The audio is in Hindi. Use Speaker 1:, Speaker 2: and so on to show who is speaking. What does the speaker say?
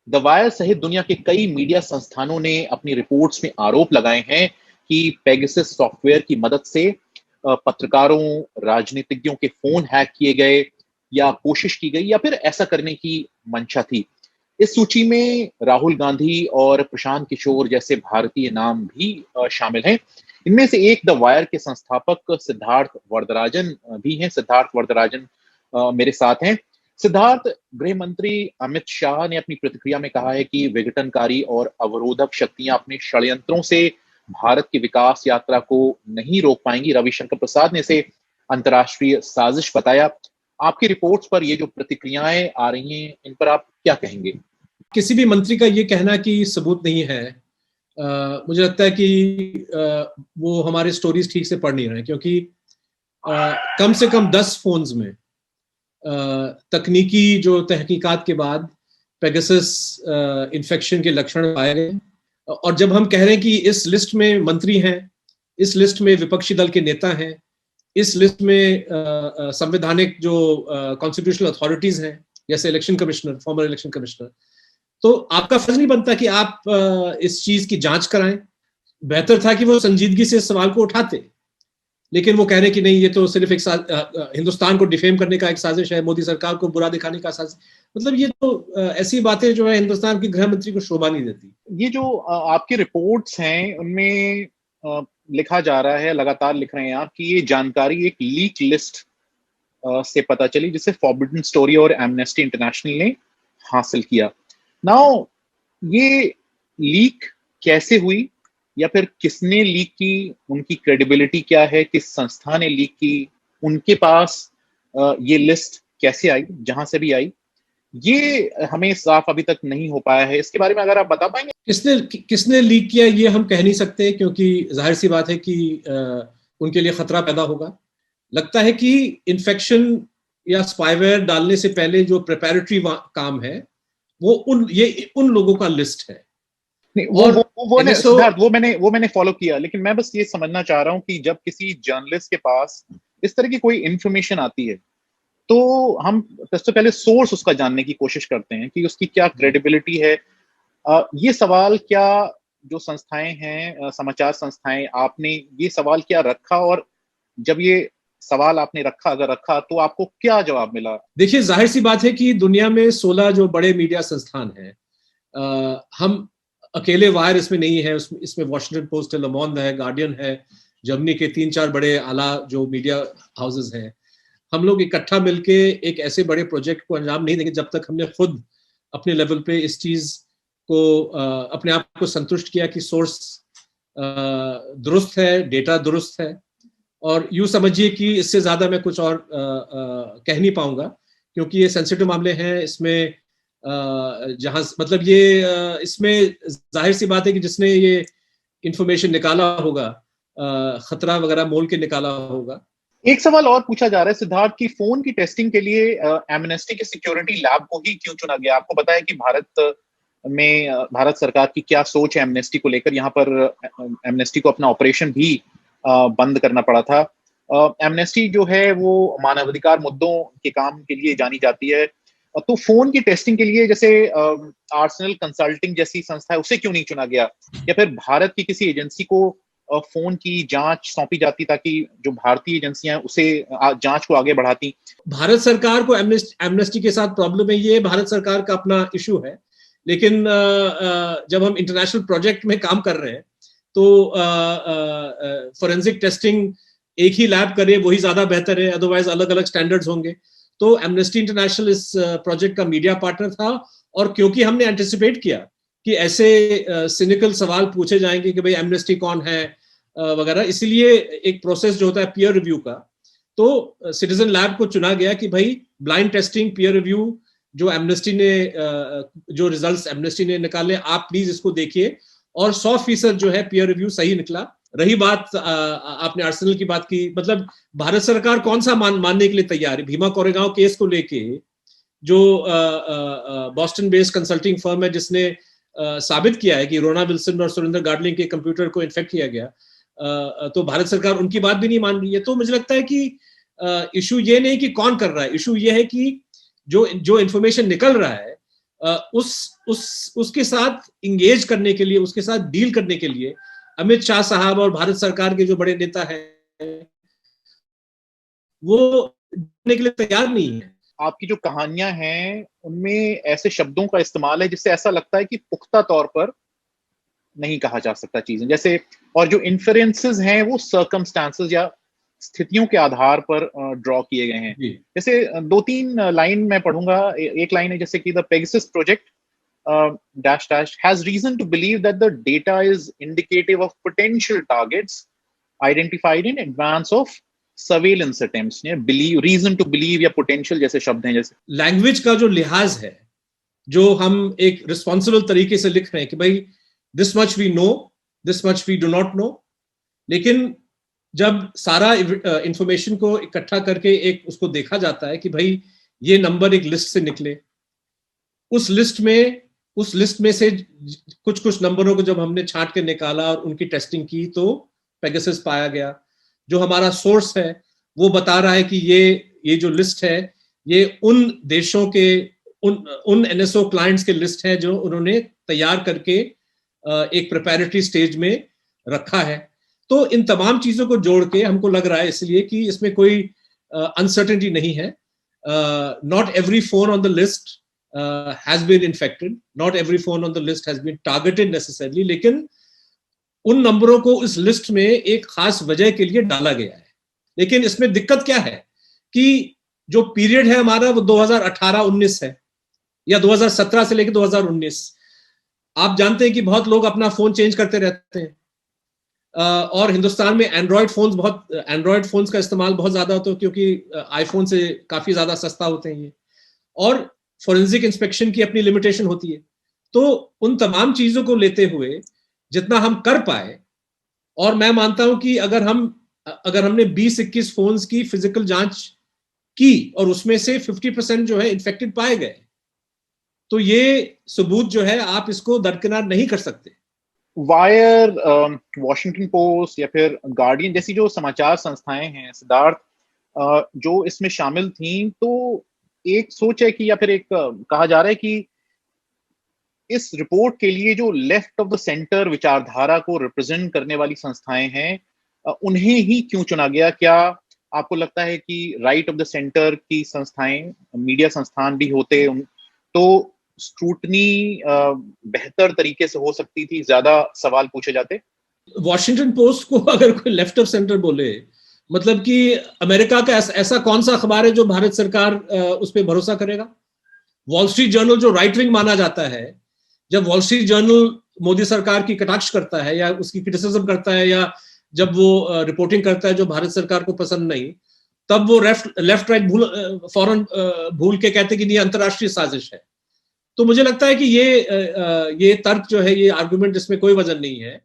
Speaker 1: द वायर सहित दुनिया के कई मीडिया संस्थानों ने अपनी रिपोर्ट्स में आरोप लगाए हैं कि पेगासस सॉफ्टवेयर की मदद से पत्रकारों, राजनीतिज्ञों के फोन हैक किए गए या कोशिश की गई या फिर ऐसा करने की मंशा थी। इस सूची में राहुल गांधी और प्रशांत किशोर जैसे भारतीय नाम भी शामिल हैं। इनमें से एक द वायर के संस्थापक सिद्धार्थ वरदराजन भी हैं। सिद्धार्थ वरदराजन मेरे साथ हैं। सिद्धार्थ, गृह मंत्री अमित शाह ने अपनी प्रतिक्रिया में कहा है कि विघटनकारी और अवरोधक शक्तियां अपने षड्यंत्रों से भारत की विकास यात्रा को नहीं रोक पाएंगी। रविशंकर प्रसाद ने इसे अंतर्राष्ट्रीय साजिश बताया। आपकी रिपोर्ट्स पर ये जो प्रतिक्रियाएं आ रही हैं, इन पर आप क्या कहेंगे?
Speaker 2: किसी भी मंत्री का ये कहना कि सबूत नहीं है, मुझे लगता है कि वो हमारे स्टोरीज ठीक से पढ़ नहीं रहे हैं, क्योंकि कम से कम 10 फोन्स में तकनीकी जो तहकीकात के बाद पेगासस इन्फेक्शन के लक्षण पाए गए। और जब हम कह रहे हैं कि इस लिस्ट में मंत्री हैं, इस लिस्ट में विपक्षी दल के नेता हैं, इस लिस्ट में संवैधानिक जो कॉन्स्टिट्यूशनल अथॉरिटीज हैं, जैसे election commissioner, farmer election commissioner, तो आपका फर्ज नहीं बनता कि आप इस चीज की जांच कराएं। बेहतर था कि वो संजीदगी से इस सवाल को उठाते, लेकिन वो कह रहे हैं कि नहीं, ये तो सिर्फ एक हिंदुस्तान को डिफेम करने का एक साजिश है, मोदी सरकार को बुरा दिखाने का साजिश। मतलब ये तो ऐसी बातें जो है हिंदुस्तान की गृह मंत्री को शोभा नहीं देती।
Speaker 1: ये जो आपकी रिपोर्ट्स हैं उनमें लिखा जा रहा है, लगातार लिख रहे हैं आप, कि ये जानकारी एक लीक लिस्ट से पता चली जिसे फॉरबिडन स्टोरी और एमनेस्टी इंटरनेशनल ने हासिल किया। नाउ ये लीक कैसे हुई या फिर किसने लीक की, उनकी क्रेडिबिलिटी क्या है, किस संस्था ने लीक की, उनके पास ये लिस्ट कैसे आई, जहां से भी आई, ये हमें साफ अभी तक नहीं हो पाया है। इसके बारे में अगर आप बता पाएंगे।
Speaker 2: किसने लीक किया ये हम कह नहीं सकते, क्योंकि जाहिर सी बात है कि उनके लिए खतरा पैदा होगा। लगता है कि इन्फेक्शन या स्पाईवेयर डालने से पहले जो प्रिपैरेटरी काम है वो उन लोगों का लिस्ट है।
Speaker 1: नहीं, सिद्धार्थ, वो मैंने फॉलो किया, लेकिन मैं बस ये समझना चाह रहा हूं कि जब किसी जर्नलिस्ट के पास इस तरह की कोई इंफॉर्मेशन आती है तो हम सबसे पहले सोर्स उसका जानने की कोशिश करते हैं कि उसकी क्या क्रेडिबिलिटी है। ये सवाल क्या जो संस्थाएं हैं, समाचार संस्थाएं, आपने ये सवाल क्या रखा, और जब ये सवाल आपने रखा, अगर रखा, तो आपको क्या जवाब मिला?
Speaker 2: देखिए, जाहिर सी बात है कि दुनिया में 16 जो बड़े मीडिया संस्थान हैं, हम अकेले वायर इसमें नहीं है, इसमें वॉशिंगटन पोस्ट है, ले मोंड है, गार्डियन है, जर्मनी के 3-4 बड़े आला जो मीडिया हाउसेस हैं। हम लोग इकट्ठा मिलके एक ऐसे बड़े प्रोजेक्ट को अंजाम नहीं देंगे जब तक हमने खुद अपने लेवल पे इस चीज को अपने आप को संतुष्ट किया कि सोर्स दुरुस्त है, डेटा दुरुस्त है। और यूं समझिए कि इससे ज्यादा मैं कुछ और कह नहीं पाऊंगा, क्योंकि ये सेंसिटिव मामले हैं। इसमें जहां मतलब ये इसमें जाहिर सी बात है कि जिसने ये इंफॉर्मेशन निकाला होगा, खतरा वगैरह मोल के निकाला होगा।
Speaker 1: एक सवाल और पूछा जा रहा है सिद्धार्थ, की फोन की टेस्टिंग के लिए एमनेस्टी के सिक्योरिटी लैब को ही क्यों चुना गया? आपको पता है कि भारत सरकार की क्या सोच है एमनेस्टी को लेकर। यहाँ पर एमनेस्टी को अपना ऑपरेशन भी बंद करना पड़ा था। एमनेस्टी जो है वो मानवाधिकार मुद्दों के काम के लिए जानी जाती है, तो फोन की टेस्टिंग के लिए जैसे आर्सेनल कंसल्टिंग जैसी संस्था है, उसे क्यों नहीं चुना गया? या फिर भारत की किसी एजेंसी को फोन की जांच सौंपी जाती ताकि जो भारतीय एजेंसियां उसे जांच को आगे बढ़ाती?
Speaker 2: भारत सरकार को एमनेस्टी के साथ प्रॉब्लम है, ये भारत सरकार का अपना इशू है। लेकिन जब हम इंटरनेशनल प्रोजेक्ट में काम कर रहे हैं तो फॉरेंसिक टेस्टिंग एक ही लैब करे वही ज्यादा बेहतर है, अदरवाइज अलग अलग स्टैंडर्ड्स होंगे। तो एमनेस्टी इंटरनेशनल इस प्रोजेक्ट का मीडिया पार्टनर था, और क्योंकि हमने एंटिसिपेट किया कि ऐसे सिनिकल सवाल पूछे जाएंगे कि भाई एमनेस्टी कौन है वगैरह, इसलिए एक प्रोसेस जो होता है पीयर रिव्यू का, तो सिटीजन लैब को चुना गया कि भाई ब्लाइंड टेस्टिंग, पीयर रिव्यू, जो एमनेस्टी ने जो रिजल्ट्स एमनेस्टी ने निकाले, आप प्लीज इसको देखिए। और 100% जो है पीयर रिव्यू सही निकला। रही बात आपने आर्सेनल की बात की, मतलब भारत सरकार कौन सा मानने के लिए तैयार है? भीमा कोरेगांव केस को लेके जो बॉस्टन बेस्ड कंसल्टिंग फर्म है जिसने साबित किया है कि रोना विल्सन और सुरेंद्र गार्डलिंग के कंप्यूटर को इन्फेक्ट किया गया, तो भारत सरकार उनकी बात भी नहीं मान रही है। तो मुझे लगता है कि इशू ये नहीं कि कौन कर रहा है, इशू ये है कि जो इंफॉर्मेशन निकल रहा है उसके साथ इंगेज करने के लिए, उसके साथ डील करने के लिए अमित शाह साहब और भारत सरकार के जो बड़े नेता हैं वो देने के लिए तैयार नहीं है।
Speaker 1: आपकी जो कहानियां हैं उनमें ऐसे शब्दों का इस्तेमाल है जिससे ऐसा लगता है कि पुख्ता तौर पर नहीं कहा जा सकता चीजें, जैसे, और जो इन्फरेंसेस हैं वो सर्कमस्टांसेस या स्थितियों के आधार पर ड्रॉ किए गए हैं। जैसे दो तीन लाइन मैं पढ़ूंगा। एक लाइन है जैसे कि the Pegasus project dash dash has reason to believe that the data is indicative of potential targets identified in advance of surveillance attempts। believe, reason to believe या potential जैसे शब्द हैं। जैसे
Speaker 2: लैंग्वेज का जो लिहाज है, जो हम एक रिस्पॉन्सिबल तरीके से लिख रहे हैं कि भाई this much we know, this much we do not know, लेकिन जब सारा इंफॉर्मेशन को इकट्ठा करके एक उसको देखा जाता है कि भाई ये नंबर एक लिस्ट से निकले, उस लिस्ट में से कुछ नंबरों को जब हमने छांट के निकाला और उनकी टेस्टिंग की तो पेगासस पाया गया। जो हमारा सोर्स है वो बता रहा है कि ये जो लिस्ट है ये उन देशों के उन एनएसओ क्लाइंट्स के लिस्ट है जो उन्होंने तैयार करके एक प्रिपरेटरी स्टेज में रखा है। तो इन तमाम चीजों को जोड़ के हमको लग रहा है इसलिए कि इसमें कोई अनसर्टेनिटी नहीं है। Not every phone on the list has been infected, not every phone on the list has been targeted necessarily, लेकिन उन नंबरों को इस लिस्ट में एक खास वजह के लिए डाला गया है। लेकिन इसमें दिक्कत क्या है कि जो पीरियड है हमारा वो 2018-19 है या 2017 से लेकर 2019। आप जानते हैं कि बहुत लोग अपना फोन चेंज करते रहते हैं और हिंदुस्तान में एंड्रॉयड फोन्स का इस्तेमाल बहुत ज्यादा होता है क्योंकि आईफोन से काफी ज्यादा सस्ता होते हैं ये, और फोरेंसिक इंस्पेक्शन की अपनी लिमिटेशन होती है। तो उन तमाम चीजों को लेते हुए जितना हम कर पाए, और मैं मानता हूं कि अगर हमने 20-21 फोन्स की फिजिकल जांच की और उसमें से 50% जो है इन्फेक्टेड पाए गए, तो ये सबूत जो है आप इसको दरकिनार नहीं कर सकते।
Speaker 1: वायर, वॉशिंगटन पोस्ट या फिर गार्डियन जैसी जो समाचार संस्थाएं हैं सिद्धार्थ, जो इसमें शामिल थी, तो एक सोच है कि या फिर एक कहा जा रहा है कि इस रिपोर्ट के लिए जो लेफ्ट ऑफ द सेंटर विचारधारा को रिप्रेजेंट करने वाली संस्थाएं हैं उन्हें ही क्यों चुना गया? क्या आपको लगता है कि राइट ऑफ द सेंटर की संस्थाएं, मीडिया संस्थान भी होते तो स्क्रूटनी बेहतर तरीके से हो सकती थी, ज्यादा सवाल पूछे जाते?
Speaker 2: वॉशिंगटन पोस्ट को अगर कोई लेफ्ट ऑफ सेंटर बोले, मतलब कि अमेरिका का ऐसा कौन सा अखबार है जो भारत सरकार उस पर भरोसा करेगा? वॉल स्ट्रीट जर्नल जो राइट विंग माना जाता है, जब वॉल स्ट्रीट जर्नल मोदी सरकार की कटाक्ष करता है या उसकी क्रिटिसिज्म करता है या जब वो रिपोर्टिंग करता है जो भारत सरकार को पसंद नहीं, तब वो लेफ्ट राइट फौरन भूल के कहते कि ये अंतरराष्ट्रीय साजिश है। तो मुझे लगता है कि ये तर्क जो है, ये आर्गुमेंट, इसमें कोई वजन नहीं है।